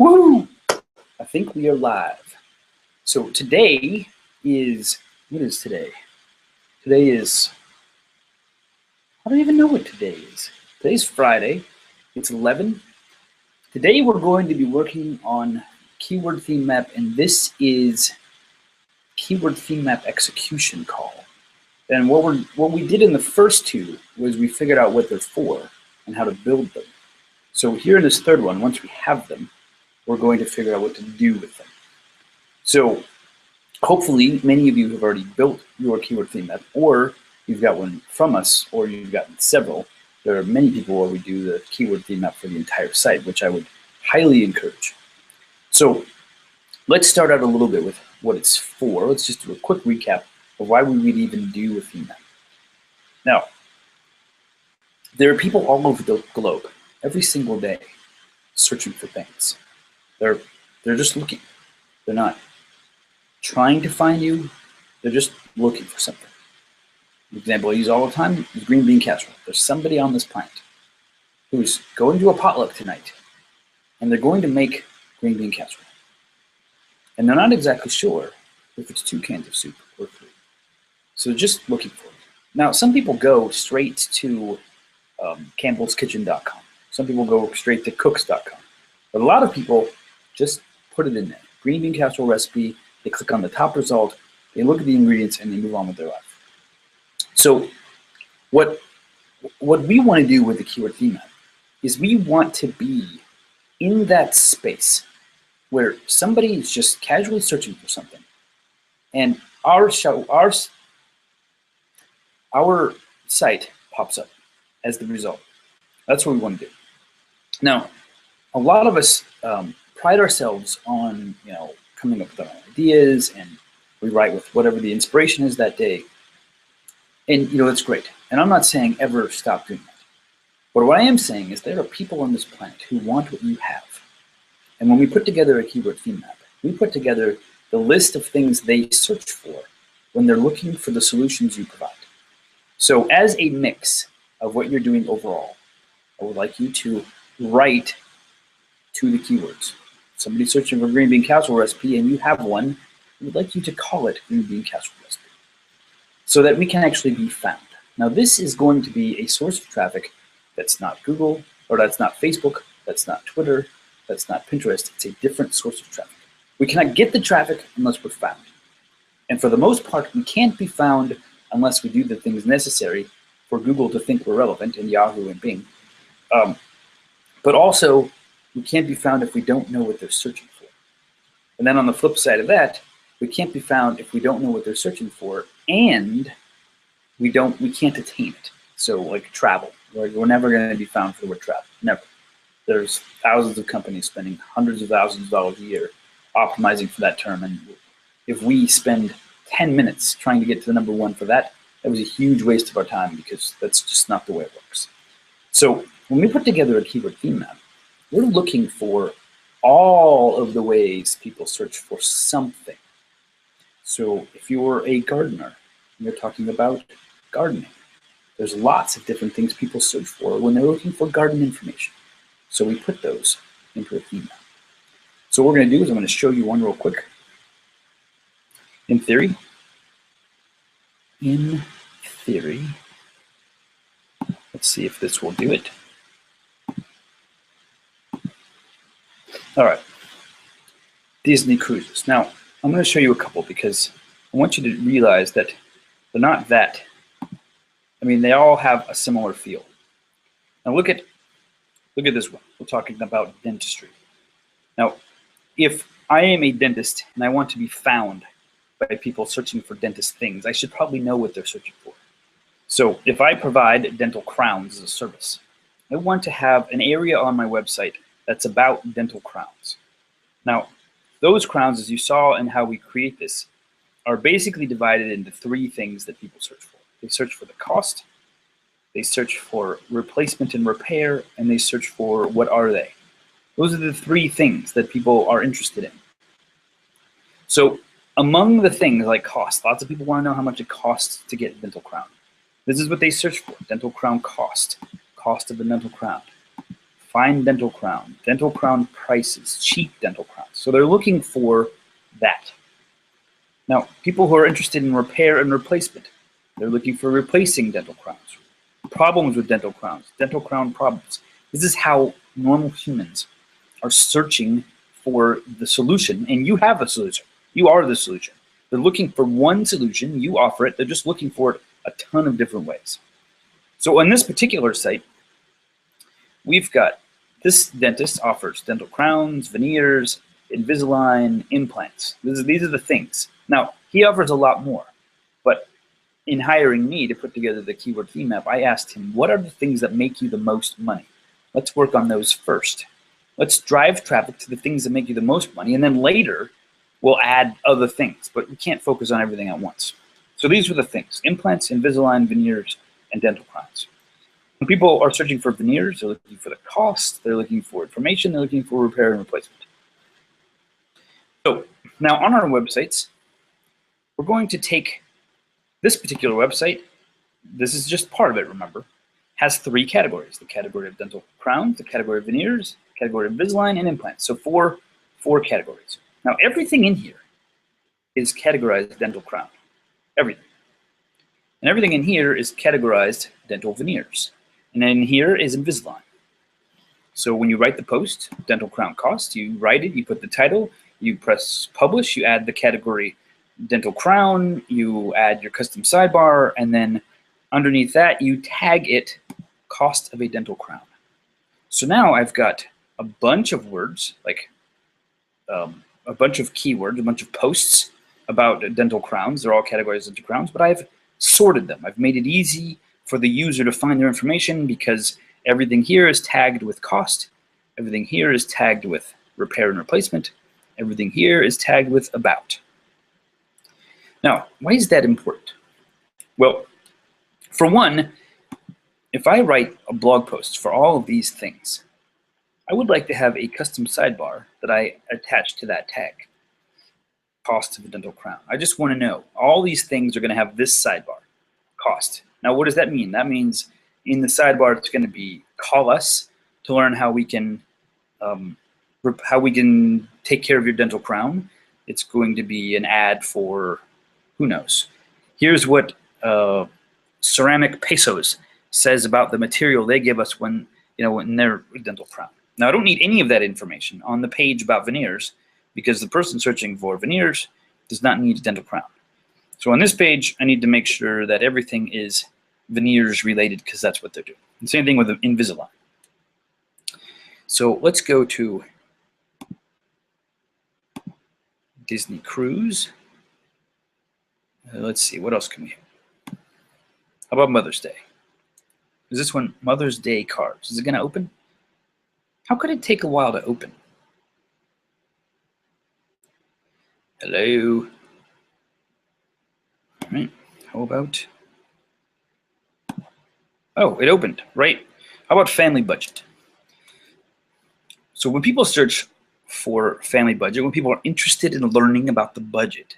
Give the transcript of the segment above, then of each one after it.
Woo! I think we are live. So today is, what is today? Today is, I don't even know what today is. Today's Friday. It's 11. Today we're going to be working on keyword theme map, and this is keyword theme map execution call. And what we did in the first two was we figured out what they're for and how to build them. So here in this third one, once we have them, we're going to figure out what to do with them. So hopefully many of you have already built your keyword theme map, or you've got one from us, or you've gotten several. There are many people where we do the keyword theme map for the entire site, which I would highly encourage. So let's start out a little bit with what it's for. Let's just do a quick recap of why we would even do a theme map. Now, there are people all over the globe every single day searching for things. They're just looking. They're not trying to find you. They're just looking for something. The example I use all the time is green bean casserole. There's somebody on this planet who's going to a potluck tonight, and they're going to make green bean casserole. And they're not exactly sure if it's 2 cans of soup or 3. So they're just looking for it. Now, some people go straight to campbellskitchen.com. Some people go straight to cooks.com. But a lot of people just put it in there. Green bean casserole recipe, they click on the top result, they look at the ingredients, and they move on with their life. So what we want to do with the keyword theme map is we want to be in that space where somebody is just casually searching for something, and our site pops up as the result. That's what we want to do. Now, a lot of us pride ourselves on coming up with our own ideas, and we write with whatever the inspiration is that day. And that's great. And I'm not saying ever stop doing that. But what I am saying is there are people on this planet who want what you have. And when we put together a keyword theme map, we put together the list of things they search for when they're looking for the solutions you provide. So as a mix of what you're doing overall, I would like you to write to the keywords. Somebody's searching for green bean casserole recipe and you have one, I would like you to call it green bean casserole recipe so that we can actually be found. Now this is going to be a source of traffic that's not Google, or that's not Facebook, that's not Twitter, that's not Pinterest. It's a different source of traffic. We cannot get the traffic unless we're found. And for the most part, we can't be found unless we do the things necessary for Google to think we're relevant, and Yahoo and Bing. But also, we can't be found if we don't know what they're searching for. And then on the flip side of that, we can't be found if we don't know what they're searching for, and we can't attain it. So like travel, we're never going to be found for the word travel, never. There's thousands of companies spending hundreds of thousands of dollars a year optimizing for that term, and if we spend 10 minutes trying to get to the number 1 for that, that was a huge waste of our time, because that's just not the way it works. So when we put together a keyword theme map, we're looking for all of the ways people search for something. So if you're a gardener and you're talking about gardening, there's lots of different things people search for when they're looking for garden information. So we put those into a theme map. So what we're going to do is I'm going to show you one real quick. In theory, let's see if this will do it. All right, Disney cruises. Now, I'm going to show you a couple because I want you to realize that they're not that. I mean, they all have a similar feel. Now look at this one. We're talking about dentistry. Now, if I am a dentist and I want to be found by people searching for dentist things, I should probably know what they're searching for. So if I provide dental crowns as a service, I want to have an area on my website that's about dental crowns. Now, those crowns, as you saw in how we create this, are basically divided into 3 things that people search for. They search for the cost, they search for replacement and repair, and they search for what are they. Those are the 3 things that people are interested in. So among the things like cost, lots of people want to know how much it costs to get a dental crown. This is what they search for: dental crown cost, cost of the dental crown. fine dental crown prices, cheap dental crowns. So they're looking for that. Now, people who are interested in repair and replacement, they're looking for replacing dental crowns, problems with dental crowns, dental crown problems. This is how normal humans are searching for the solution, and you have the solution. You are the solution. They're looking for one solution, you offer it, they're just looking for it a ton of different ways. So on this particular site, we've got this dentist offers dental crowns, veneers, Invisalign, implants. These are the things. Now, he offers a lot more, but in hiring me to put together the keyword theme map, I asked him, what are the things that make you the most money? Let's work on those first. Let's drive traffic to the things that make you the most money, and then later we'll add other things, but we can't focus on everything at once. So these were the things: implants, Invisalign, veneers, and dental crowns. When people are searching for veneers, they're looking for the cost, they're looking for information, they're looking for repair and replacement. So now on our websites, we're going to take this particular website. This is just part of it, remember. Has 3 categories: the category of dental crowns, the category of veneers, the category of Invisalign, and implants. So four categories. Now everything in here is categorized dental crown. Everything. And everything in here is categorized dental veneers. And then here is Invisalign. So when you write the post, dental crown cost, you write it, you put the title, you press publish, you add the category dental crown, you add your custom sidebar, and then underneath that you tag it cost of a dental crown. So now I've got a bunch of words, like a bunch of keywords, a bunch of posts about dental crowns. They're all categorized dental crowns, but I've sorted them. I've made it easy for the user to find their information because everything here is tagged with cost, everything here is tagged with repair and replacement, everything here is tagged with about. Now, why is that important? Well, for one, if I write a blog post for all of these things, I would like to have a custom sidebar that I attach to that tag, cost of a dental crown. I just want to know all these things are going to have this sidebar, cost. Now, what does that mean? That means in the sidebar, it's going to be call us to learn how we can take care of your dental crown. It's going to be an ad for who knows. Here's what Ceramic Pesos says about the material they give us when they're dental crown. Now, I don't need any of that information on the page about veneers because the person searching for veneers does not need a dental crown. So on this page, I need to make sure that everything is veneers related because that's what they're doing. And same thing with Invisalign. So let's go to Disney Cruise. Let's see, what else can we have? How about Mother's Day? Is this one Mother's Day cards? Is it going to open? How could it take a while to open? Hello? All right, how about... Oh, it opened, right. How about family budget? So when people search for family budget, when people are interested in learning about the budget,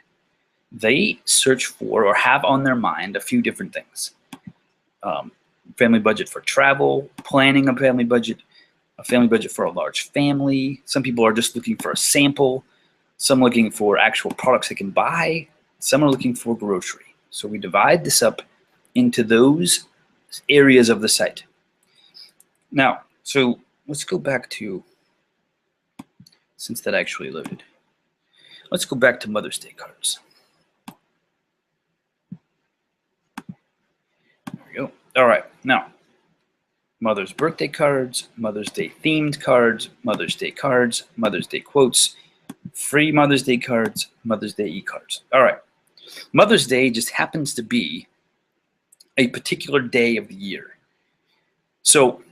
they search for or have on their mind a few different things. Family budget for travel, planning a family budget for a large family. Some people are just looking for a sample. Some looking for actual products they can buy. Some are looking for grocery. So we divide this up into those areas of the site. Now, so let's go back to, since that actually loaded, let's go back to Mother's Day cards. There we go. All right, now, Mother's birthday cards, Mother's Day themed cards, Mother's Day cards, Mother's Day quotes, free Mother's Day cards, Mother's Day e-cards. All right, Mother's Day just happens to be a particular day of the year. So,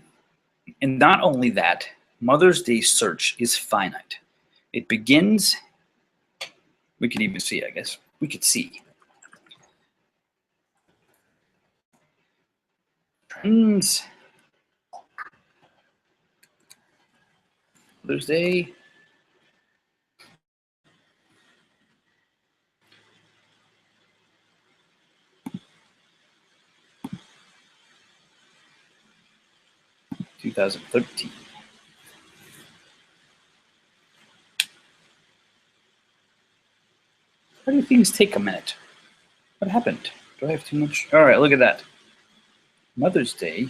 and not only that, Mother's Day search is finite. It begins, we could even see, I guess, we could see. Trends, Mother's Day. (2013). Why do things take a minute? What happened? Do I have too much? All right, look at that. Mother's Day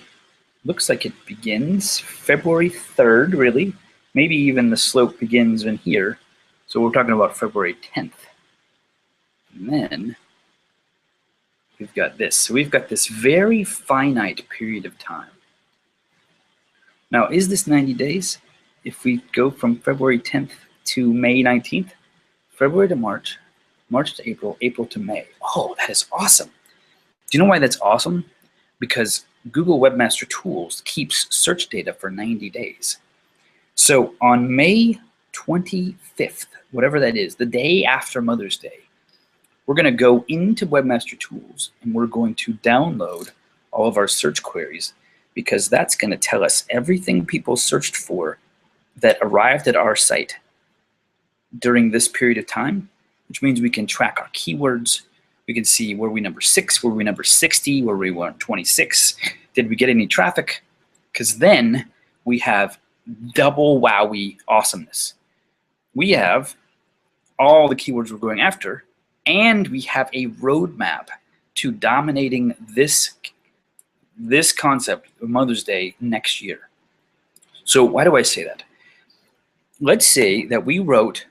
looks like it begins February 3rd, really. Maybe even the slope begins in here. So we're talking about February 10th. And then we've got this. So we've got this very finite period of time. Now, is this 90 days? If we go from February 10th to May 19th, February to March, March to April, April to May. Oh, that is awesome. Do you know why that's awesome? Because Google Webmaster Tools keeps search data for 90 days. So on May 25th, whatever that is, the day after Mother's Day, we're going to go into Webmaster Tools and we're going to download all of our search queries, because that's going to tell us everything people searched for that arrived at our site during this period of time, which means we can track our keywords. We can see, were we number 6, were we number 60, were we 26, did we get any traffic? Because then we have double wowie awesomeness. We have all the keywords we're going after, and we have a roadmap to dominating this concept of Mother's Day next year. So why do I say that? Let's say that we wrote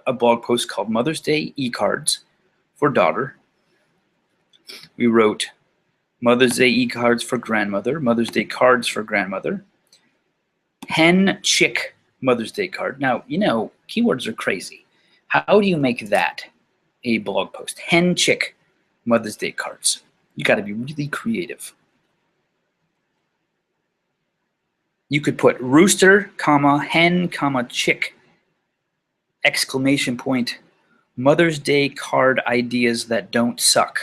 a blog post called Mother's Day e-cards for daughter. We wrote Mother's Day e-cards for grandmother, Mother's Day cards for grandmother, hen chick Mother's Day card. Now, you know, keywords are crazy. How do you make that a blog post? Hen chick Mother's Day cards. You got to be really creative. You could put rooster, comma, hen, comma, chick, exclamation point, Mother's Day card ideas that don't suck.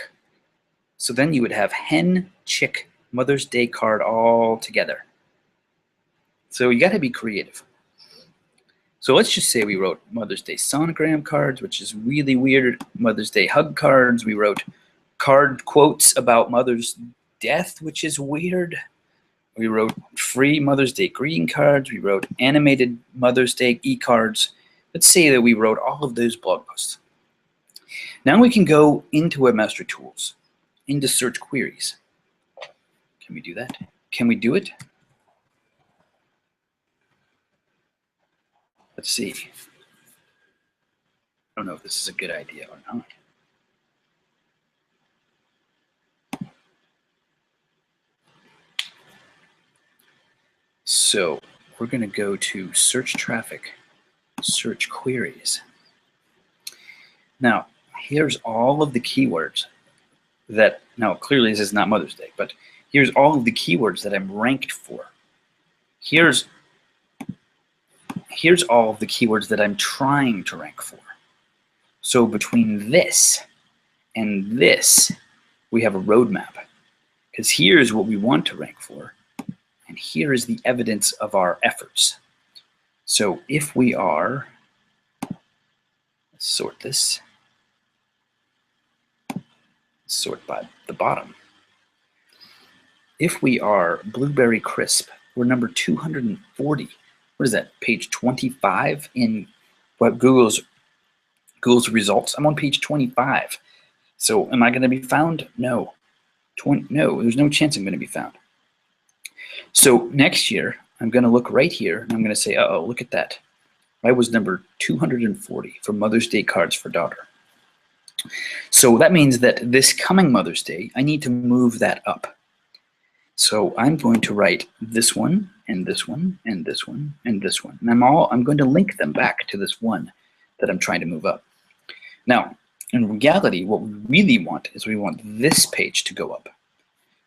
So then you would have hen, chick, Mother's Day card all together. So you got to be creative. So let's just say we wrote Mother's Day sonogram cards, which is really weird. Mother's Day hug cards. We wrote card quotes about Mother's death, which is weird. We wrote free Mother's Day greeting cards. We wrote animated Mother's Day e-cards. Let's say that we wrote all of those blog posts. Now we can go into Webmaster Tools, into search queries. Can we do that? Can we do it? Let's see. I don't know if this is a good idea or not. So we're going to go to search traffic, search queries. Now, here's all of the keywords that, now clearly this is not Mother's Day, but here's all of the keywords that I'm ranked for. Here's all of the keywords that I'm trying to rank for. So between this and this, we have a roadmap, because here's what we want to rank for, and here is the evidence of our efforts. So if we are, let's sort this, sort by the bottom. If we are Blueberry Crisp, we're number 240. What is that, page 25 in Google's results? I'm on page 25. So am I going to be found? No. No, there's no chance I'm going to be found. So next year, I'm going to look right here, and I'm going to say, uh-oh, look at that. I was number 240 for Mother's Day cards for daughter. So that means that this coming Mother's Day, I need to move that up. So I'm going to write this one, and this one, and this one, and this one. And I'm going to link them back to this one that I'm trying to move up. Now, in reality, what we really want is we want this page to go up.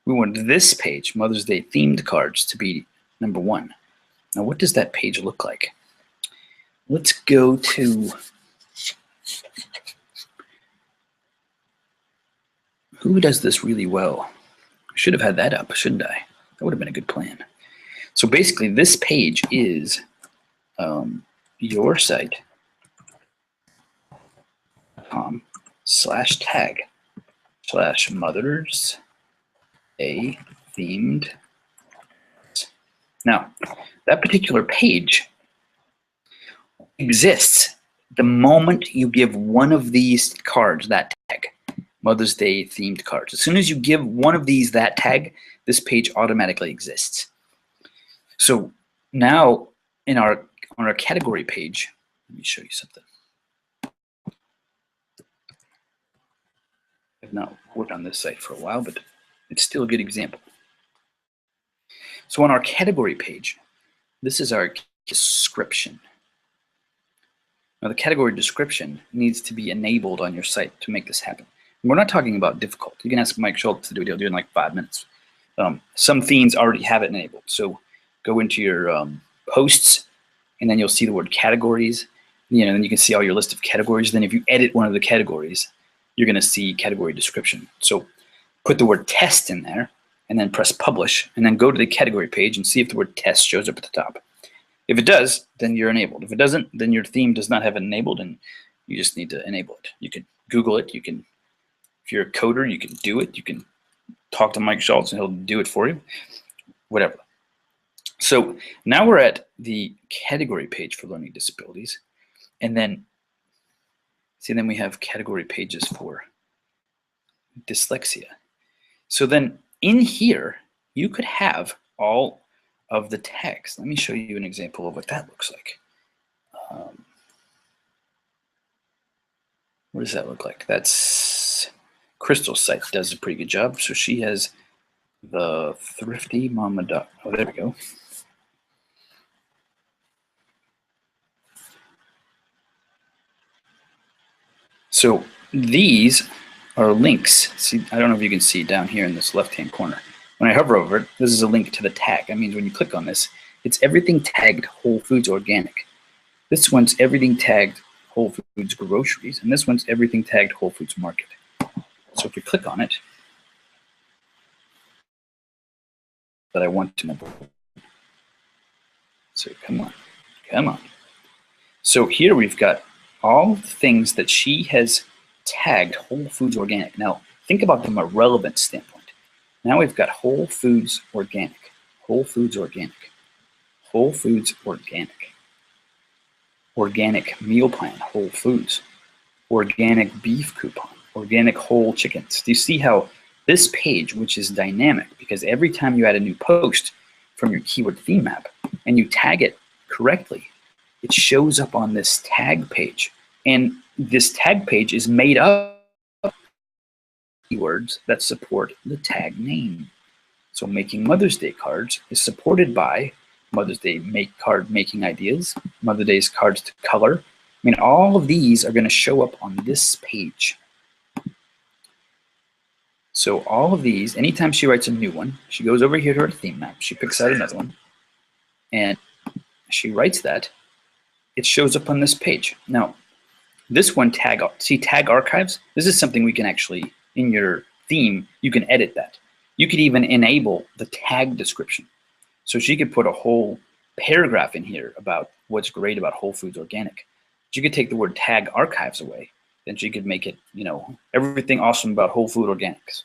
We want this page, Mother's Day themed cards, to be number 1. Now, what does that page look like? Let's go to, who does this really well? I should have had that up, shouldn't I? That would have been a good plan. So basically, this page is your site.com/tag/Mother's Day themed. Now, that particular page exists the moment you give one of these cards that tag, Mother's Day themed cards, as soon as you give one of these that tag, this page automatically exists. So now on our category page, let me show you something. I've not worked on this site for a while, but it's still a good example. So on our category page, this is our description. Now the category description needs to be enabled on your site to make this happen. We're not talking about difficult. You can ask Mike Schultz to do it. He'll do it in like 5 minutes. Some themes already have it enabled. So go into your posts, and then you'll see the word categories. Then you can see all your list of categories. Then if you edit one of the categories, you're going to see category description. So put the word test in there, and then press publish, and then go to the category page and see if the word test shows up at the top. If it does, then you're enabled. If it doesn't, then your theme does not have it enabled, and you just need to enable it. You can Google it. You can, if you're a coder, you can do it. You can talk to Mike Schultz, and he'll do it for you. Whatever. So now we're at the category page for learning disabilities, and then see, then we have category pages for dyslexia. So then in here, you could have all of the tags. Let me show you an example of what that looks like. What does that look like? That's Crystal's site does a pretty good job. So she has the Thrifty Mama Duck. Oh, there we go. So these are links. See, I don't know if you can see down here in this left-hand corner. When I hover over it, this is a link to the tag. That means when you click on this, it's everything tagged Whole Foods Organic. This one's everything tagged Whole Foods Groceries, and this one's everything tagged Whole Foods Market. So if we click on it, that I want to know. So come on, come on. So here we've got all the things that she has tagged Whole Foods Organic. Now think about them from a relevant standpoint. Now we've got Whole Foods Organic, Whole Foods Organic, Whole Foods Organic, Organic Meal Plan, Whole Foods, Organic Beef Coupon, Organic Whole Chickens. Do you see how this page, which is dynamic, because every time you add a new post from your keyword theme map and you tag it correctly, it shows up on this tag page. And this tag page is made up of keywords that support the tag name. So making Mother's Day cards is supported by Mother's Day card making ideas, Mother's Day's cards to color. I mean, all of these are going to show up on this page. So all of these, anytime she writes a new one, she goes over here to her theme map, she picks out another one, and she writes that, it shows up on this page. Now, this one, tag archives, this is something we can actually, in your theme, you can edit that. You could even enable the tag description. So she could put a whole paragraph in here about what's great about Whole Foods Organic. She could take the word tag archives away, then she could make it, everything awesome about Whole Food Organics.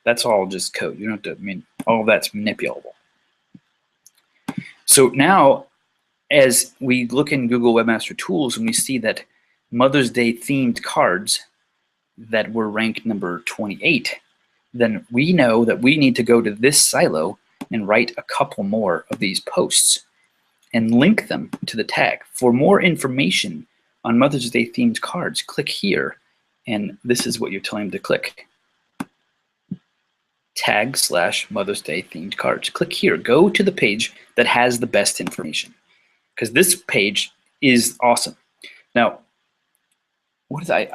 That's all just code. You don't have to, all of that's manipulable. So now, as we look in Google Webmaster Tools and we see that Mother's Day themed cards that were ranked number 28, then we know that we need to go to this silo and write a couple more of these posts and link them to the tag. For more information on Mother's Day themed cards, click here, and this is what you're telling them to click. Tag/Mother's Day themed cards. Click here. Go to the page that has the best information, because this page is awesome. Now, what is I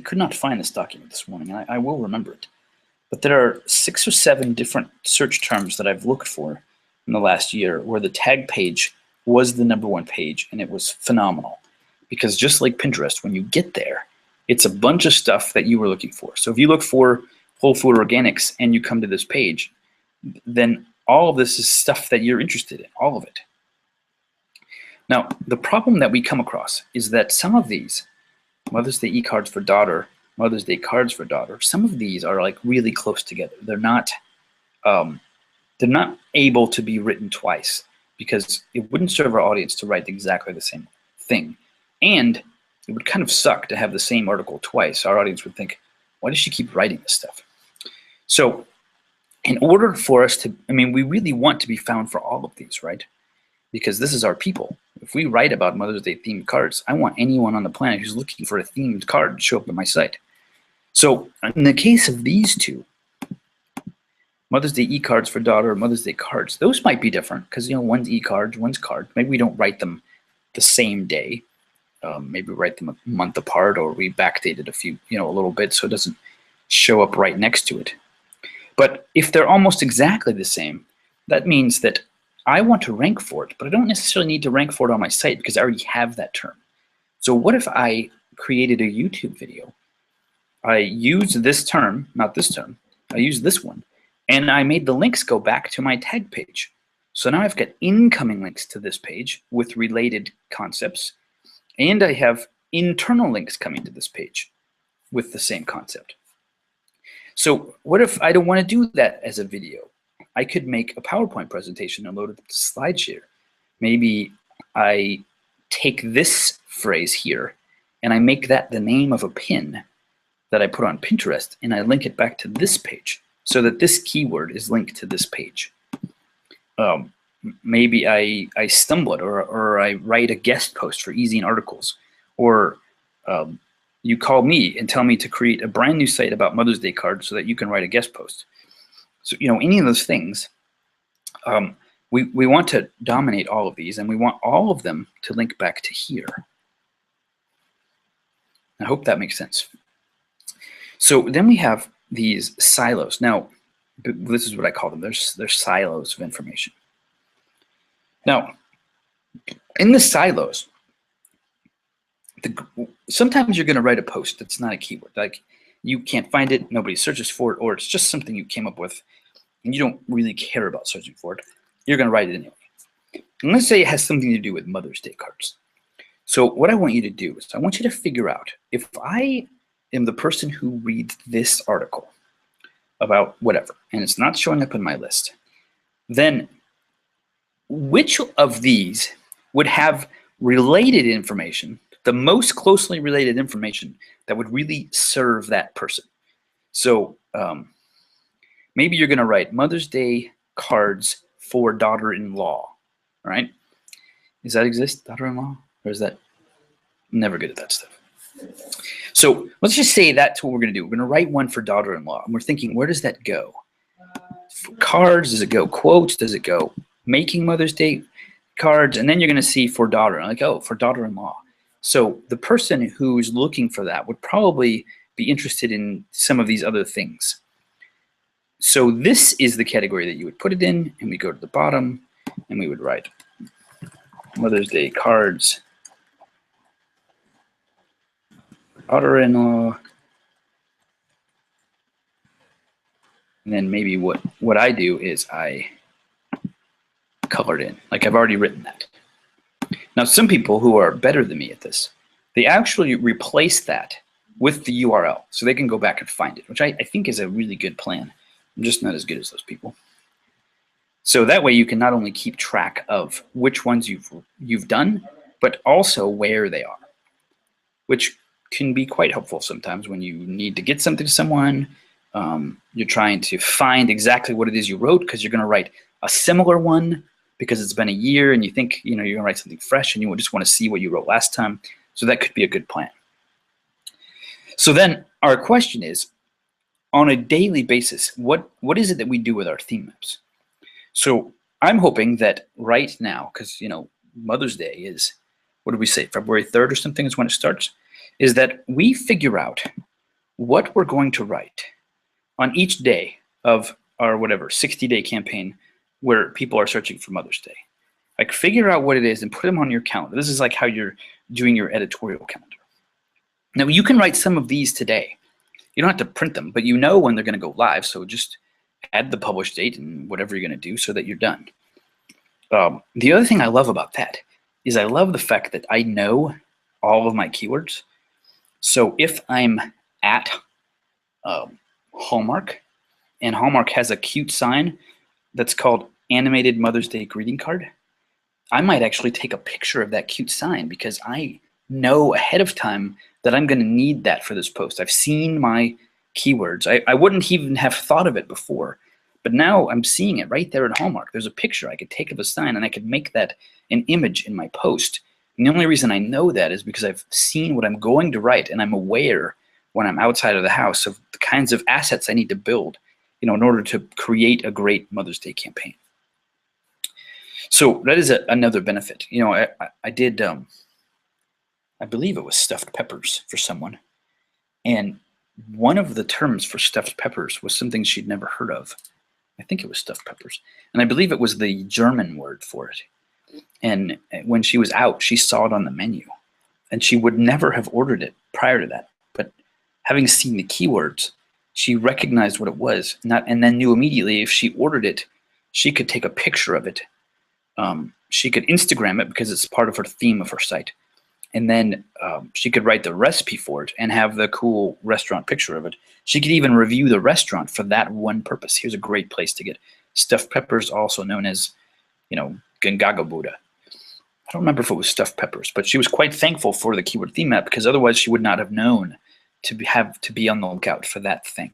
could not find this document this morning, and I will remember it. But there are 6 or 7 different search terms that I've looked for in the last year where the tag page was the #1 page, and it was phenomenal. Because just like Pinterest, when you get there, it's a bunch of stuff that you were looking for. So if you look for Whole Food Organics and you come to this page, then all of this is stuff that you're interested in, all of it. Now, the problem that we come across is that some of these, Mother's Day e-cards for daughter, Mother's Day cards for daughter, some of these are like really close together. They're not able to be written twice because it wouldn't serve our audience to write exactly the same thing. And it would kind of suck to have the same article twice. Our audience would think, why does she keep writing this stuff? So in order for us to, I mean, we really want to be found for all of these, right? Because this is our people. If we write about Mother's Day themed cards, I want anyone on the planet who's looking for a themed card to show up at my site. So in the case of these two, Mother's Day e-cards for daughter, Mother's Day cards, those might be different because, you know, one's e-cards, one's card. Maybe we don't write them the same day. Maybe we write them a month apart, or we backdated a few, you know, a little bit so it doesn't show up right next to it. But if they're almost exactly the same, that means that I want to rank for it, but I don't necessarily need to rank for it on my site because I already have that term. So what if I created a YouTube video? I use this term, not this term, I use this one, and I made the links go back to my tag page. So now I've got incoming links to this page with related concepts, and I have internal links coming to this page with the same concept. So what if I don't want to do that as a video? I could make a PowerPoint presentation and load it to SlideShare. Maybe I take this phrase here and I make that the name of a pin that I put on Pinterest, and I link it back to this page so that this keyword is linked to this page. Maybe I stumble it, or I write a guest post for Easy Articles, or you call me and tell me to create a brand new site about Mother's Day cards so that you can write a guest post. So, you know, any of those things, we want to dominate all of these, and we want all of them to link back to here. I hope that makes sense. So then we have these silos. Now, this is what I call them. There's silos of information. Now, in the silos, sometimes you're going to write a post that's not a keyword. Like, you can't find it, nobody searches for it, or it's just something you came up with and you don't really care about searching for it. You're going to write it anyway. And let's say it has something to do with Mother's Day cards. So what I want you to do is I want you to figure out, if I am the person who reads this article about whatever, and it's not showing up in my list, then which of these would have related information, the most closely related information that would really serve that person? So maybe you're going to write Mother's Day cards for daughter-in-law, right? Does that exist, daughter-in-law? Or is that never good at that stuff? So let's just say that's what we're going to do. We're going to write one for daughter-in-law, and we're thinking, where does that go? For cards, does it go quotes? Does it go making Mother's Day cards? And then you're going to see for daughter, like, oh, for daughter-in-law. So the person who's looking for that would probably be interested in some of these other things. So this is the category that you would put it in, and we go to the bottom, and we would write Mother's Day cards, daughter-in-law, and then maybe what I do is I color it in, like I've already written that. Now, some people who are better than me at this, they actually replace that with the URL so they can go back and find it, which I think is a really good plan. I'm just not as good as those people. So that way you can not only keep track of which ones you've done, but also where they are, which can be quite helpful sometimes when you need to get something to someone. You're trying to find exactly what it is you wrote because you're going to write a similar one because it's been a year and you think, you know, you're going to write something fresh and you just want to see what you wrote last time. So that could be a good plan. So then our question is, on a daily basis, what is it that we do with our theme maps? So I'm hoping that right now, because, you know, Mother's Day is, what did we say, February 3rd or something is when it starts, is that we figure out what we're going to write on each day of our whatever 60-day campaign where people are searching for Mother's Day. Like, figure out what it is and put them on your calendar. This is like how you're doing your editorial calendar. Now, you can write some of these today. You don't have to print them, but you know when they're going to go live, so just add the publish date and whatever you're going to do so that you're done. The other thing I love about that is I love the fact that I know all of my keywords. So if I'm at Hallmark, and Hallmark has a cute sign that's called Animated Mother's Day Greeting Card, I might actually take a picture of that cute sign because I know ahead of time that I'm going to need that for this post. I've seen my keywords. I wouldn't even have thought of it before, but now I'm seeing it right there at Hallmark. There's a picture I could take of a sign, and I could make that an image in my post. And the only reason I know that is because I've seen what I'm going to write, and I'm aware when I'm outside of the house of the kinds of assets I need to build, in order to create a great Mother's Day campaign. So that is another benefit. I did, I believe it was stuffed peppers for someone, and one of the terms for stuffed peppers was something she'd never heard of. I think it was stuffed peppers, and I believe it was the German word for it. And when she was out, she saw it on the menu, and she would never have ordered it prior to that. But having seen the keywords, she recognized what it was, and then knew immediately if she ordered it, she could take a picture of it. She could Instagram it because it's part of her theme of her site. And then she could write the recipe for it and have the cool restaurant picture of it. She could even review the restaurant for that one purpose. Here's a great place to get stuffed peppers, also known as, Gingaga Buddha. I don't remember if it was stuffed peppers, but she was quite thankful for the keyword theme map, because otherwise she would not have known to be on the lookout for that thing.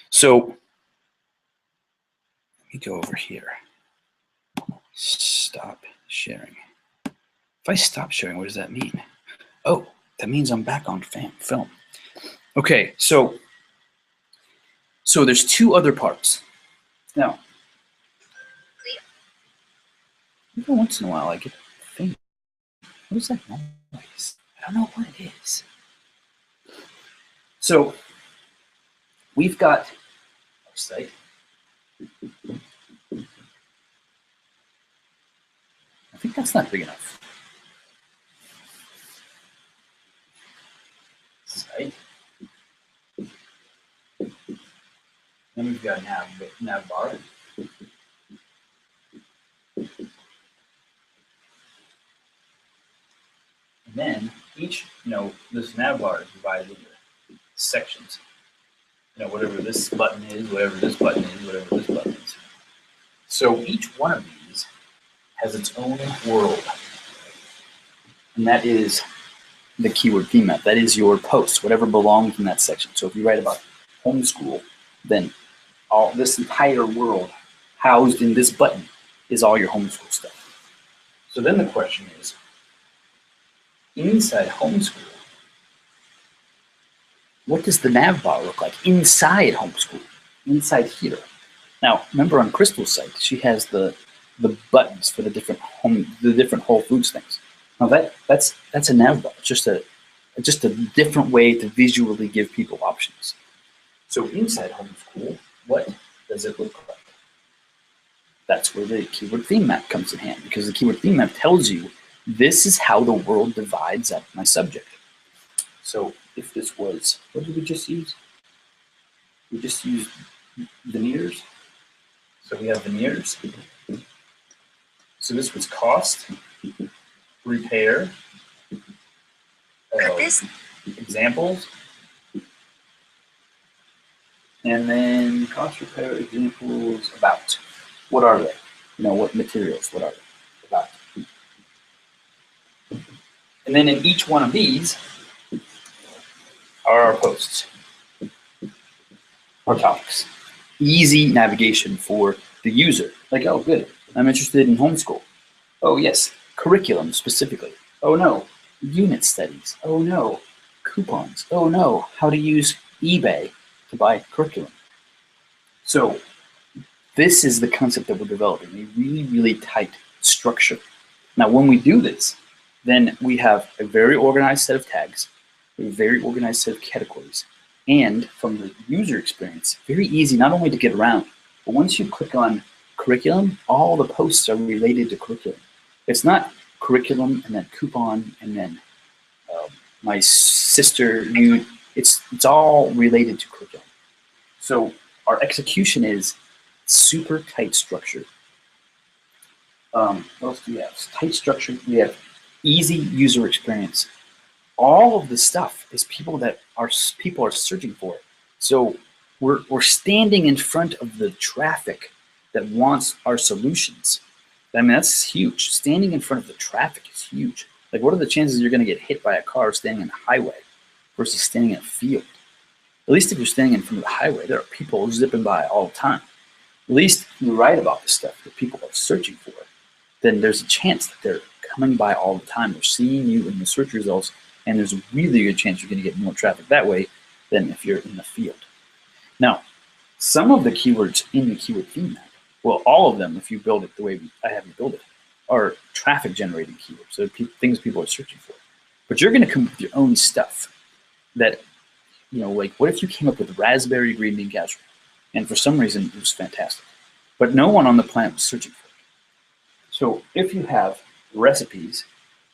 So let me go over here. Stop sharing. If I stop sharing, what does that mean? Oh, that means I'm back on film. Okay, so there's two other parts. Now, every once in a while I get a thing. What is that noise? I don't know what it is. So we've got our site. I think that's not big enough. Site. Then we've got nav bar. And then each, this nav bar is divided into sections. Whatever this button is, whatever this button is, whatever this button is. So each one of these has its own world. And that is the keyword theme map. That is your post, whatever belongs in that section. So if you write about homeschool, then all this entire world housed in this button is all your homeschool stuff. So then the question is, inside homeschool, what does the nav bar look like inside homeschool, inside here? Now, remember on Crystal's site, she has the buttons for the different Whole Foods things. Now that's a nav bar. It's just a different way to visually give people options. So inside homeschool, what does it look like? That's where the keyword theme map comes in hand, because the keyword theme map tells you this is how the world divides up my subject. So if this was, what did we just use? We just used veneers. So we have veneers. So this was cost, repair, examples, and then cost, repair, examples, about. What are they? What materials, what are they? About. And then in each one of these are our posts, our topics. Easy navigation for the user. Like, oh, good, I'm interested in homeschool. Oh, yes, curriculum specifically. Oh, no, unit studies. Oh, no, coupons. Oh, no, how to use eBay to buy curriculum. So this is the concept that we're developing, a really, really tight structure. Now, when we do this, then we have a very organized set of tags, a very organized set of categories, and from the user experience, very easy not only to get around, but once you click on curriculum, all the posts are related to curriculum. It's not curriculum and then coupon and then my sister, it's all related to curriculum. So our execution is super tight structure. What else do we have? Tight structure. We have easy user experience. All of the stuff is people are searching for it. So we're standing in front of the traffic that wants our solutions. I mean, that's huge. Standing in front of the traffic is huge. Like, what are the chances you're going to get hit by a car standing in a highway versus standing in a field? At least if you're standing in front of the highway, there are people zipping by all the time. At least you write about the stuff that people are searching for. Then there's a chance that they're coming by all the time. They're seeing you in the search results, and there's a really good chance you're going to get more traffic that way than if you're in the field. Now, some of the keywords in the keyword theme map, well, all of them, if you build it the way I have you build it, are traffic generating keywords, so things people are searching for. But you're going to come up with your own stuff that, like, what if you came up with raspberry green bean casserole, and for some reason it was fantastic, but no one on the planet was searching for it. So if you have recipes,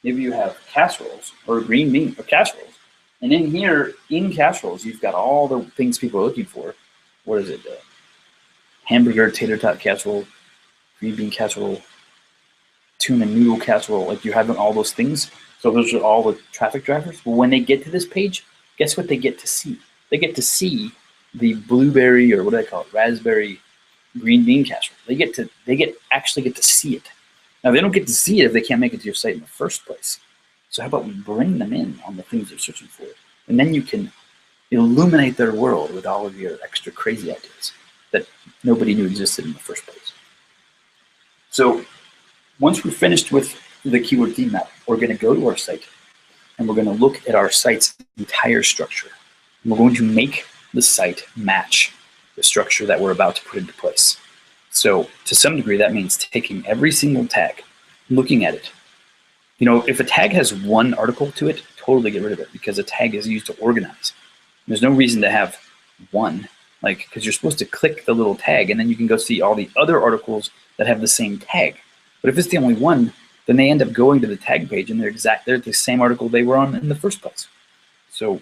maybe you have casseroles or green bean or casseroles, and in here, in casseroles, you've got all the things people are looking for. What is it? Hamburger tater tot casserole, green bean casserole, tuna noodle casserole. Like, you're having all those things. So those are all the traffic drivers. Well, when they get to this page, guess what they get to see? They get to see the blueberry, or what do they call it, raspberry green bean casserole. They actually get to see it. Now, they don't get to see it if they can't make it to your site in the first place. So how about we bring them in on the things they're searching for, and then you can illuminate their world with all of your extra crazy ideas that nobody knew existed in the first place. So once we're finished with the keyword theme map, we're going to go to our site, and we're going to look at our site's entire structure. And we're going to make the site match the structure that we're about to put into place. So to some degree, that means taking every single tag, looking at it. If a tag has one article to it, totally get rid of it, because a tag is used to organize. There's no reason to have one, because you're supposed to click the little tag, and then you can go see all the other articles that have the same tag. But if it's the only one, then they end up going to the tag page, and they're the same article they were on in the first place. So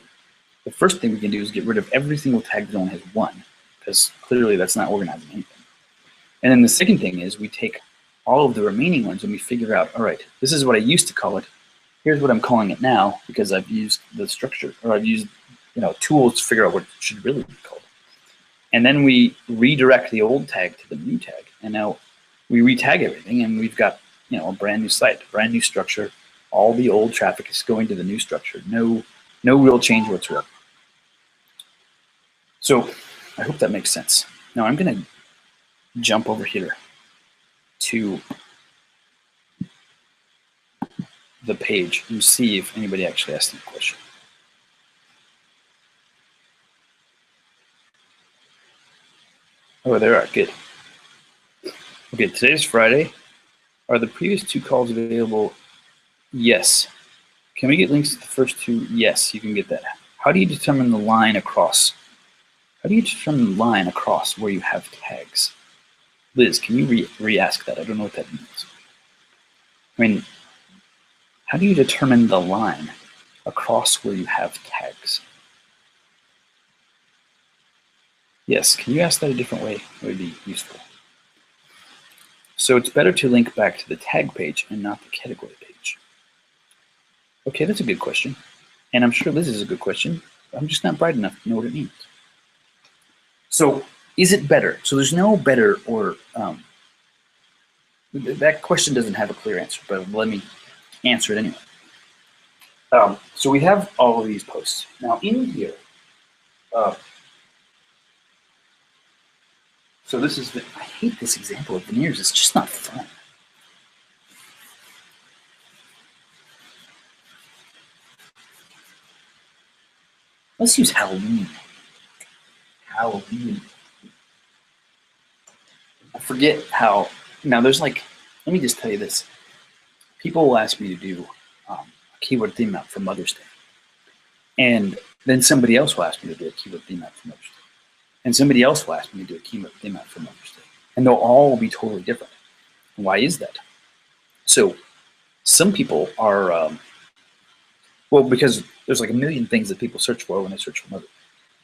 the first thing we can do is get rid of every single tag that only has one, because clearly that's not organizing anything. And then the second thing is we take all of the remaining ones and we figure out, all right, this is what I used to call it. Here's what I'm calling it now, because I've used the structure, or I've used tools to figure out what it should really be called. And then we redirect the old tag to the new tag, and now we retag everything, and we've got a brand new site, a brand new structure. All the old traffic is going to the new structure. No real change whatsoever. So I hope that makes sense. Now I'm going to jump over here to the page and see if anybody actually asked me a question. Oh, there are. Good. Okay, today's Friday. Are the previous two calls available? Yes. Can we get links to the first two? Yes, you can get that. How do you determine the line across? How do you determine the line across where you have tags? Liz, can you re-ask that? I don't know what that means. I mean, how do you determine the line across where you have tags? Yes, can you ask that a different way? It would be useful. So it's better to link back to the tag page and not the category page. Okay, that's a good question. And I'm sure Liz is a good question. I'm just not bright enough to know what it means. So is it better? So there's no better or, that question doesn't have a clear answer, but let me answer it anyway. So we have all of these posts. Now in here, so this is I hate this example of veneers. It's just not fun. Let's use Halloween. Halloween. I forget how. Now there's let me just tell you this. People will ask me to do a keyword theme map for Mother's Day. And then somebody else will ask me to do a keyword theme map for Mother's Day. And somebody else will ask me to do a keyword theme map for Mother's Day. And they'll all be totally different. Why is that? So some people are, well, because there's a million things that people search for when they search for Mother's Day.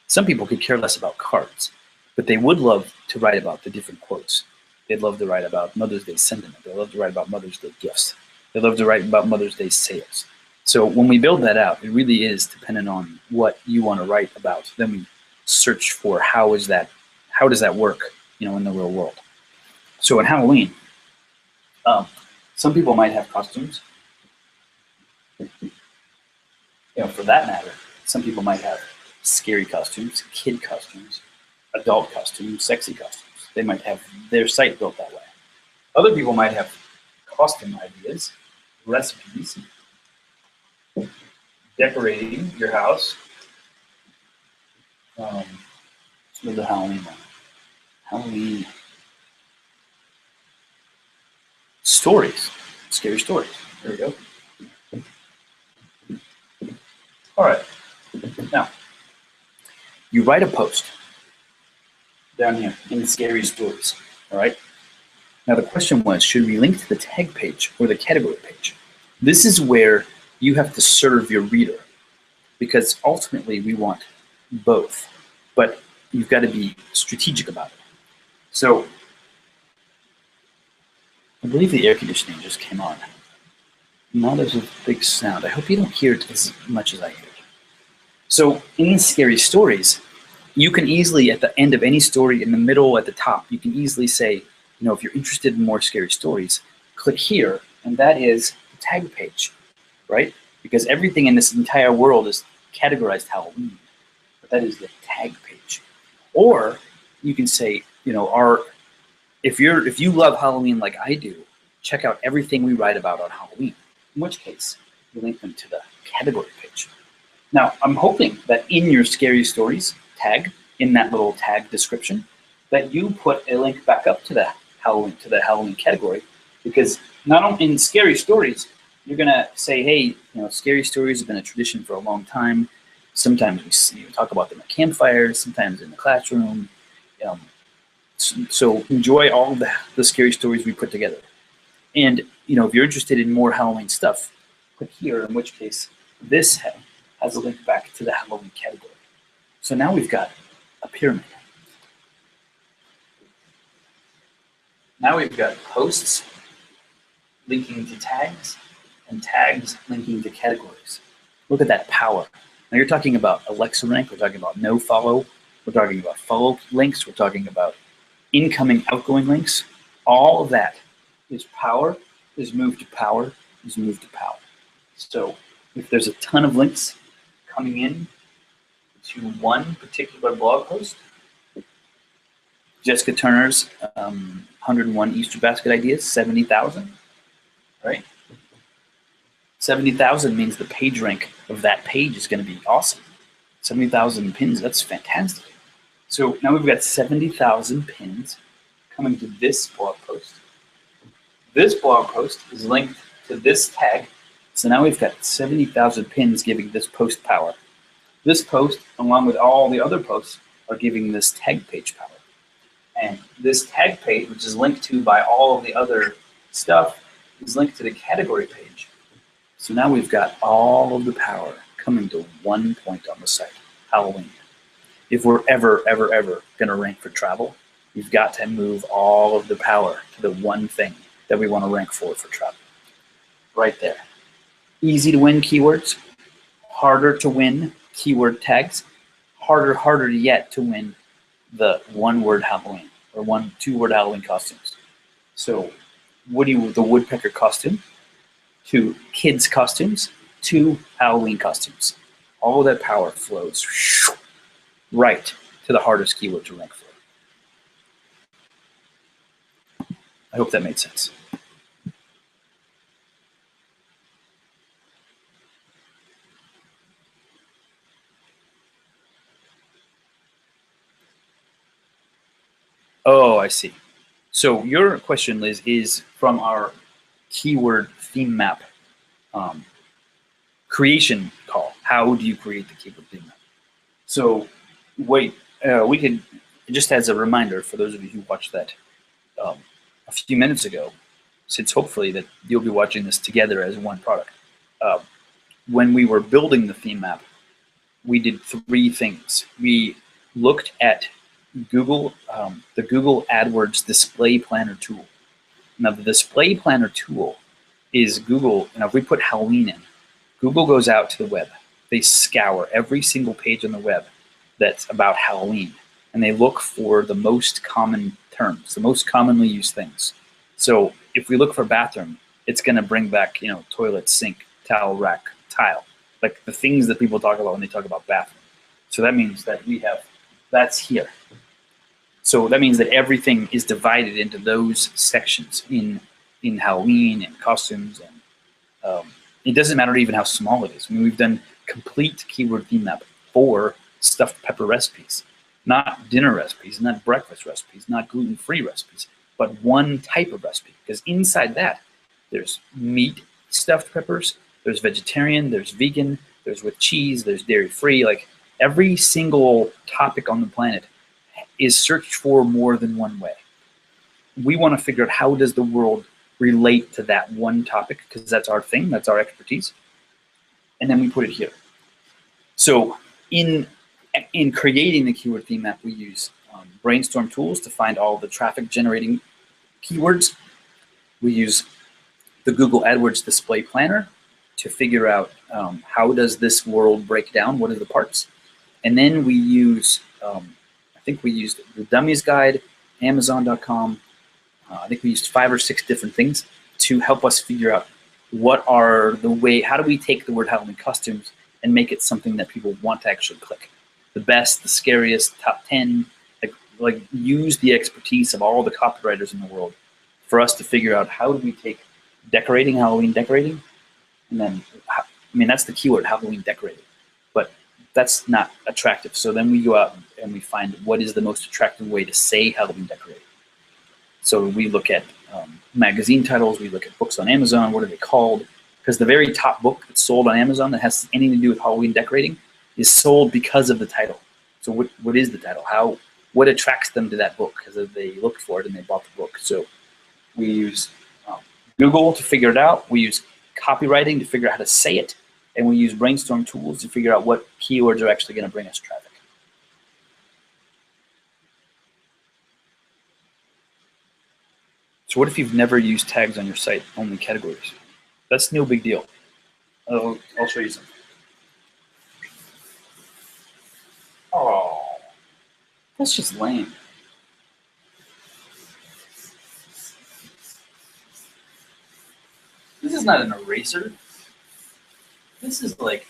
Some people could care less about cards, but they would love to write about the different quotes. They'd love to write about Mother's Day sentiment. They'd love to write about Mother's Day gifts. They'd love to write about Mother's Day sales. So when we build that out, it really is dependent on what you want to write about. Then we search for how does that work, in the real world. So in Halloween, some people might have costumes. For that matter, some people might have scary costumes, kid costumes, adult costumes, sexy costumes. They might have their site built that way. Other people might have costume ideas, recipes, decorating your house with the Halloween one. Halloween stories, scary stories. There we go. All right. Now, you write a post down here in scary stories. All right. Now, the question was, should we link to the tag page or the category page? This is where you have to serve your reader, because ultimately we want both, but you've got to be strategic about it. So I believe the air conditioning just came on. Now there's a big sound. I hope you don't hear it as much as I hear it. So in scary stories, you can easily, at the end of any story, in the middle, at the top, you can easily say, if you're interested in more scary stories, click here, and that is the tag page, right? Because everything in this entire world is categorized Halloween, but that is the tag page. Or you can say, if you love Halloween like I do, check out everything we write about on Halloween. In which case, you link them to the category page. Now, I'm hoping that in your scary stories tag, in that little tag description, that you put a link back up to the Halloween category, because not only in scary stories, you're gonna say, hey, scary stories have been a tradition for a long time. Sometimes we talk about them at campfires, sometimes in the classroom. So enjoy all the scary stories we put together. And if you're interested in more Halloween stuff, click here, in which case this has a link back to the Halloween category. So now we've got a pyramid. Now we've got posts linking to tags and tags linking to categories. Look at that power. Now you're talking about Alexa rank, we're talking about no follow, we're talking about follow links, we're talking about incoming, outgoing links. All of that is power, is moved to power, is moved to power. So if there's a ton of links coming in to one particular blog post, Jessica Turner's 101 Easter basket ideas, 70,000, right? 70,000 means the page rank of that page is going to be awesome. 70,000 pins, that's fantastic. So now we've got 70,000 pins coming to this blog post. This blog post is linked to this tag. So now we've got 70,000 pins giving this post power. This post, along with all the other posts, are giving this tag page power. And this tag page, which is linked to by all of the other stuff, is linked to the category page. So now we've got all of the power coming to one point on the site, Halloween. If we're ever going to rank for travel, we've got to move all of the power to the one thing that we want to rank for travel. Right there. Easy to win keywords, harder to win keyword tags, harder yet to win the one-word Halloween or two-word Halloween costumes. So the woodpecker costume, to kids costumes, to Halloween costumes. All of that power flows right to the hardest keyword to rank for. I hope that made sense. Oh, I see. So your question, Liz, is from our keyword theme map creation call. How do you create the keyword theme map? So we could, just as a reminder for those of you who watched that a few minutes ago, since hopefully that you'll be watching this together as one product. When we were building the theme map, we did three things. We looked at Google, the Google AdWords Display Planner tool. Now, the Display Planner tool is Google, if we put Halloween in, Google goes out to the web. They scour every single page on the web that's about Halloween, and they look for the most common terms, the most commonly used things. So if we look for bathroom, it's going to bring back, toilet, sink, towel rack tile, like the things that people talk about when they talk about bathroom. So that means that we have, that's here. So that means that everything is divided into those sections in Halloween and costumes, and it doesn't matter even how small it is. I mean, we've done complete keyword theme map for stuffed pepper recipes, not dinner recipes, not breakfast recipes, not gluten-free recipes, but one type of recipe. Because inside that, there's meat stuffed peppers, there's vegetarian, there's vegan, there's with cheese, there's dairy-free. Like every single topic on the planet is searched for more than one way. We want to figure out how does the world relate to that one topic, because that's our thing, that's our expertise. And then we put it here. So in creating the keyword theme map, we use brainstorm tools to find all the traffic generating keywords. We use the Google AdWords display planner to figure out how does this world break down, what are the parts. And then we use, I think we used the Dummies Guide, Amazon.com. I think we used 5 or 6 different things to help us figure out what are the way, how do we take the word Halloween costumes and make it something that people want to actually click. The best, the scariest, top 10, like use the expertise of all the copywriters in the world for us to figure out how do we take decorating, Halloween decorating, and then, I mean, that's the keyword, Halloween decorating, but that's not attractive. So then we go out and we find what is the most attractive way to say Halloween decorating. So we look at magazine titles, we look at books on Amazon, what are they called? Because the very top book that's sold on Amazon that has anything to do with Halloween decorating is sold because of the title. So what is the title? What attracts them to that book? Because they looked for it and they bought the book. So we use Google to figure it out. We use copywriting to figure out how to say it. And we use brainstorm tools to figure out what keywords are actually going to bring us traffic. So what if you've never used tags on your site, only categories? That's no big deal. I'll show you something. Oh, that's just lame. This is not an eraser. This is like,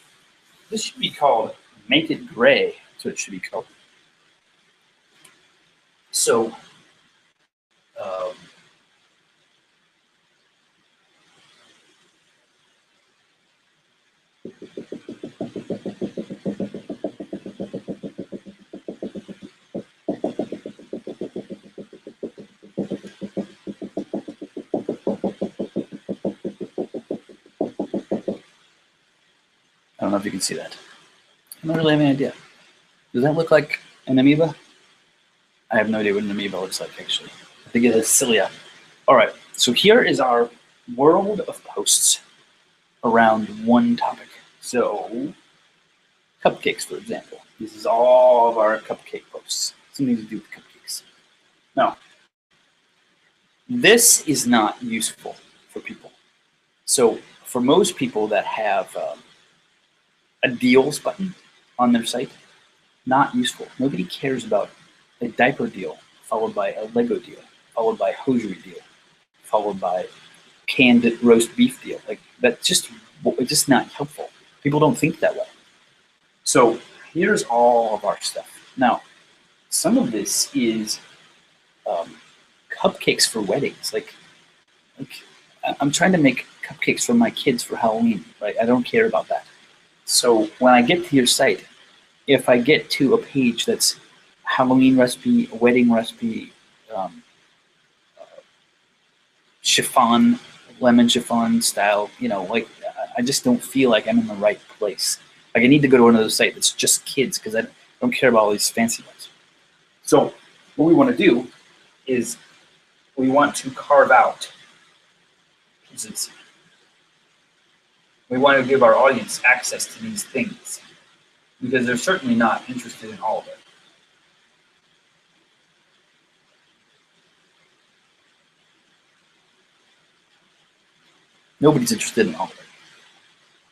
this should be called Make It Gray. That's what it should be called. So, I don't know if you can see that. I don't really have any idea. Does that look like an amoeba? I have no idea what an amoeba looks like, actually. I think it has cilia. All right, so here is our world of posts around one topic. So, cupcakes, for example. This is all of our cupcake posts. Something to do with cupcakes. Now, this is not useful for people. So, for most people that have a deals button on their site, not useful. Nobody cares about a diaper deal followed by a Lego deal, followed by a hosiery deal, followed by canned roast beef deal. Like that's just not helpful. People don't think that way. So here's all of our stuff. Now, some of this is cupcakes for weddings. Like I'm trying to make cupcakes for my kids for Halloween, right? I don't care about that. So when I get to your site, if I get to a page that's Halloween recipe, a wedding recipe, chiffon, lemon chiffon style, you know, like I just don't feel like I'm in the right place. Like I need to go to another site that's just kids because I don't care about all these fancy ones. So what we want to do is we want to carve out pieces. We want to give our audience access to these things because they're certainly not interested in all of it. Nobody's interested in all of it.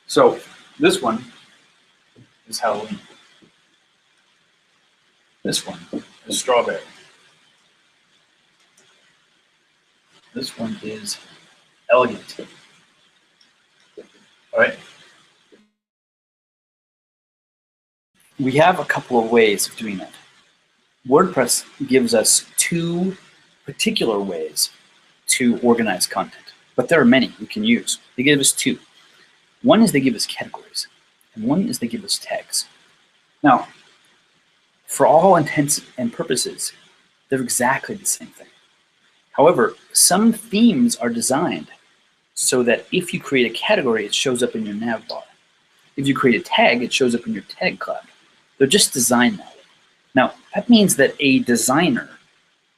So this one is Halloween. This one is strawberry. This one is elegant. All right. We have a couple of ways of doing that. WordPress gives us two particular ways to organize content, but there are many we can use. They give us two. One is they give us categories, and one is they give us tags. Now, for all intents and purposes, they're exactly the same thing. However, some themes are designed so that if you create a category, it shows up in your nav bar. If you create a tag, it shows up in your tag cloud. They're just designed that way. Now, that means that a designer,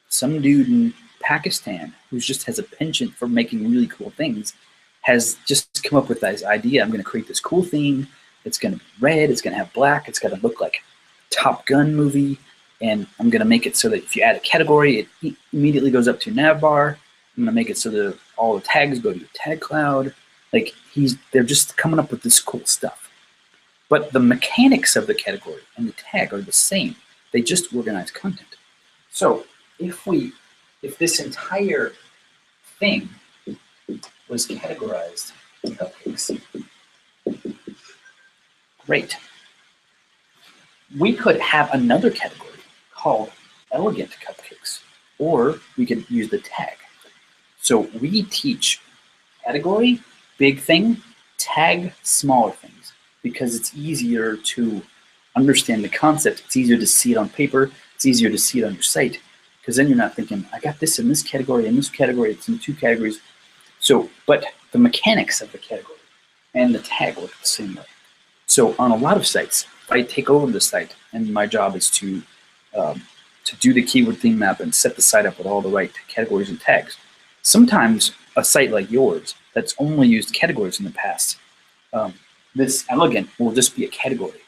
some dude in Pakistan who just has a penchant for making really cool things, has just come up with this idea. I'm going to create this cool theme. It's going to be red. It's going to have black. It's going to look like Top Gun movie. And I'm going to make it so that if you add a category, it immediately goes up to your nav bar. I'm going to make it so that all the tags go to your tag cloud. Like they're just coming up with this cool stuff. But the mechanics of the category and the tag are the same. They just organize content. So if this entire thing was categorized in cupcakes, great. We could have another category called elegant cupcakes, or we could use the tag. So we teach category, big thing, tag, smaller things, because it's easier to understand the concept. It's easier to see it on paper. It's easier to see it on your site, because then you're not thinking, I got this in this category, it's in two categories. So, but the mechanics of the category and the tag work the same way. So on a lot of sites, I take over the site, and my job is to do the keyword theme map and set the site up with all the right categories and tags. Sometimes a site like yours that's only used categories in the past, this elegant will just be a category.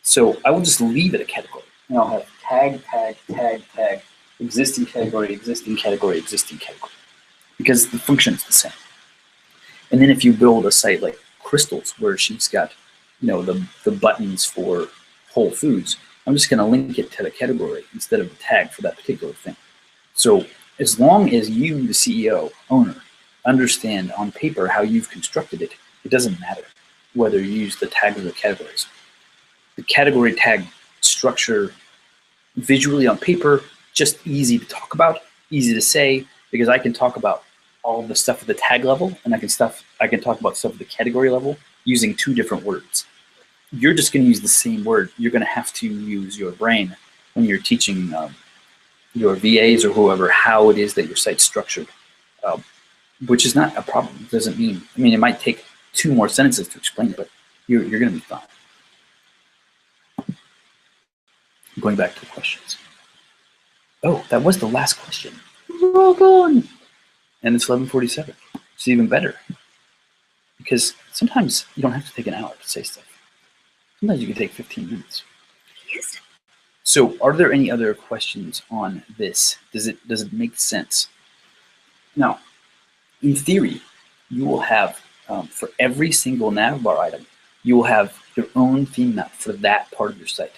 So I will just leave it a category, and I'll have tag, tag, tag, tag, existing category, existing category, existing category, because the function is the same. And then if you build a site like Crystal's, where she's got, the buttons for Whole Foods, I'm just going to link it to the category instead of the tag for that particular thing. So as long as you, the CEO, owner, understand on paper how you've constructed it, it doesn't matter whether you use the tags or the categories. The category tag structure visually on paper, just easy to talk about, easy to say, because I can talk about all the stuff at the tag level, and I can talk about stuff at the category level using two different words. You're just going to use the same word. You're going to have to use your brain when you're teaching your VAs or whoever how it is that your site's structured, which is not a problem. It doesn't mean, it might take 2 more sentences to explain it, but you're going to be fine. Going back to the questions. Oh, that was the last question. We're all gone. And it's 11:47. It's even better. Because sometimes you don't have to take an hour to say stuff. Sometimes you can take 15 minutes. Yes. So are there any other questions on this? Does it make sense? Now, in theory, you will have, for every single navbar item, you will have your own theme map for that part of your site.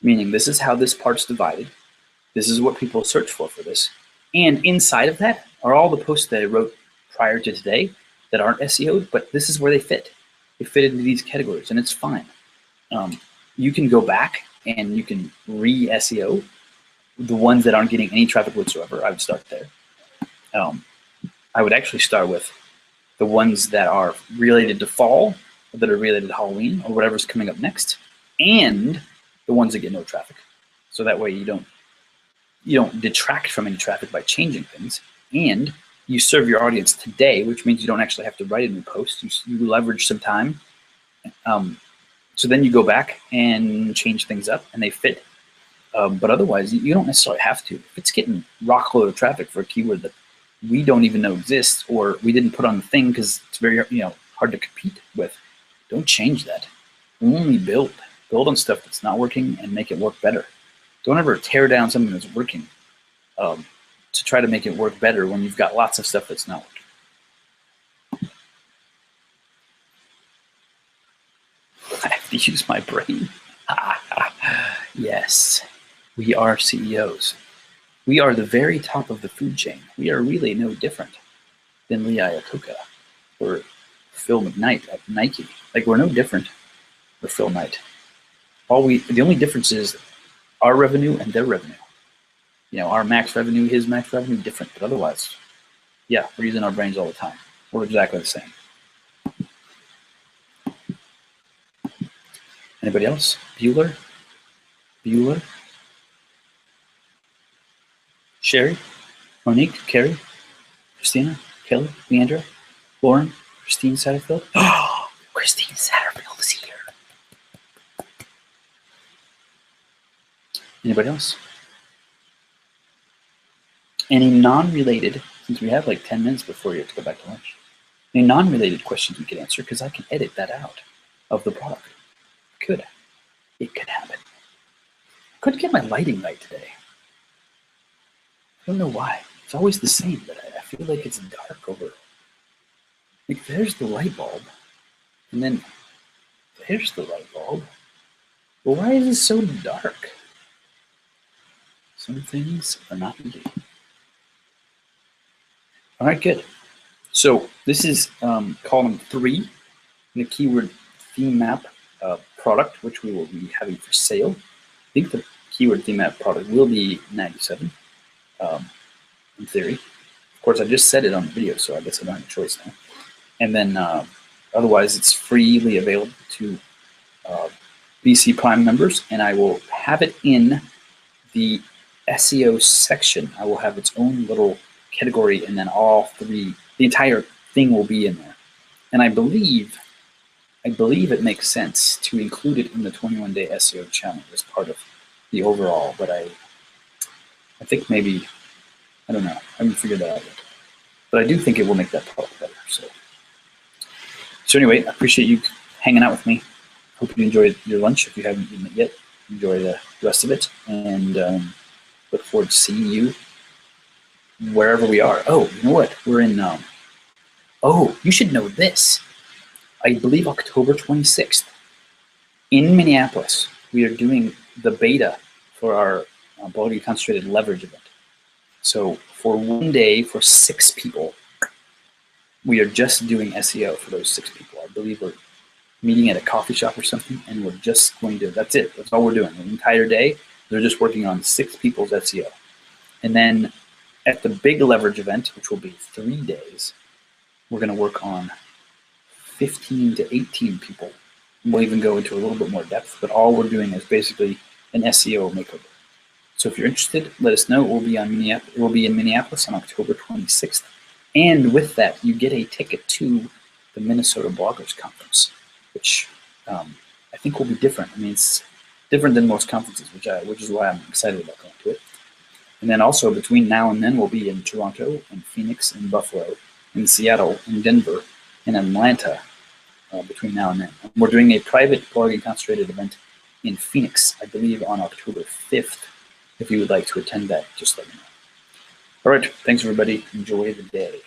Meaning this is how this part's divided. This is what people search for this. And inside of that are all the posts that I wrote prior to today that aren't SEO'd, but this is where they fit. They fit into these categories, and it's fine. You can go back and you can re-SEO the ones that aren't getting any traffic whatsoever. I would start there. I would actually start with the ones that are related to fall, or that are related to Halloween, or whatever's coming up next, and the ones that get no traffic. So that way you don't detract from any traffic by changing things, and you serve your audience today, which means you don't actually have to write a new post. You leverage some time. So then you go back and change things up, and they fit. But otherwise, you don't necessarily have to. If it's getting rock load of traffic for a keyword that we don't even know exists, or we didn't put on the thing because it's very hard to compete with, don't change that. Only build on stuff that's not working and make it work better. Don't ever tear down something that's working to try to make it work better when you've got lots of stuff that's not working. I have to use my brain. Yes, we are CEOs. We are the very top of the food chain. We are really no different than Lee Iacocca or Phil McKnight at Nike. Like, we're no different with Phil Knight. The only difference is our revenue and their revenue. You know, our max revenue, his max revenue, different. But otherwise, yeah, we're using our brains all the time. We're exactly the same. Anybody else? Bueller? Sherry? Monique? Carrie? Christina? Kelly? Leandra? Lauren? Christine Satterfield? Oh, Christine Satterfield is here. Anybody else? Any non-related, since we have like 10 minutes before you have to go back to lunch, any non-related questions we could answer, because I can edit that out of the product. It could happen. I couldn't get my lighting right today. I don't know why. It's always the same, but I feel like it's dark over. Like, there's the light bulb, and then there's the light bulb. Well, why is it so dark? Some things are not easy. All right, good. So this is column 3 in the keyword theme map product, which we will be having for sale. I think the keyword theme map product will be 97 in theory. Of course, I just said it on the video, so I guess I don't have a choice now. And then otherwise, it's freely available to BC Prime members, and I will have it in the SEO section. I will have its own little category, and then the entire thing will be in there. And I believe it makes sense to include it in the 21-day SEO challenge as part of the overall, but I think maybe, I don't know, I haven't figured that out yet. But I do think it will make that product better. So anyway, I appreciate you hanging out with me. Hope you enjoyed your lunch. If you haven't eaten it yet, enjoy the rest of it, and look forward to seeing you wherever we are. Oh, you know what? We're in, you should know this. I believe October 26th in Minneapolis, we are doing the beta for our Blogging Concentrated Leverage event. So for one day, for 6 people, we are just doing SEO for those 6 people. I believe we're meeting at a coffee shop or something, and we're just going to, that's it. That's all we're doing. The entire day, they're just working on 6 people's SEO. And then at the big leverage event, which will be 3 days, we're going to work on 15 to 18 people. We'll even go into a little bit more depth, but all we're doing is basically an SEO makeover. So if you're interested, let us know. It will be in Minneapolis on October 26th. And with that, you get a ticket to the Minnesota Bloggers Conference, which I think will be different. I mean, it's different than most conferences, which is why I'm excited about going to it. And then also between now and then, we'll be in Toronto, and Phoenix, and Buffalo, in Seattle, in Denver, in Atlanta between now and then. We're doing a private Blogging Concentrated event in Phoenix, I believe on October 5th. If you would like to attend that, just let me know. All right, thanks everybody. Enjoy the day.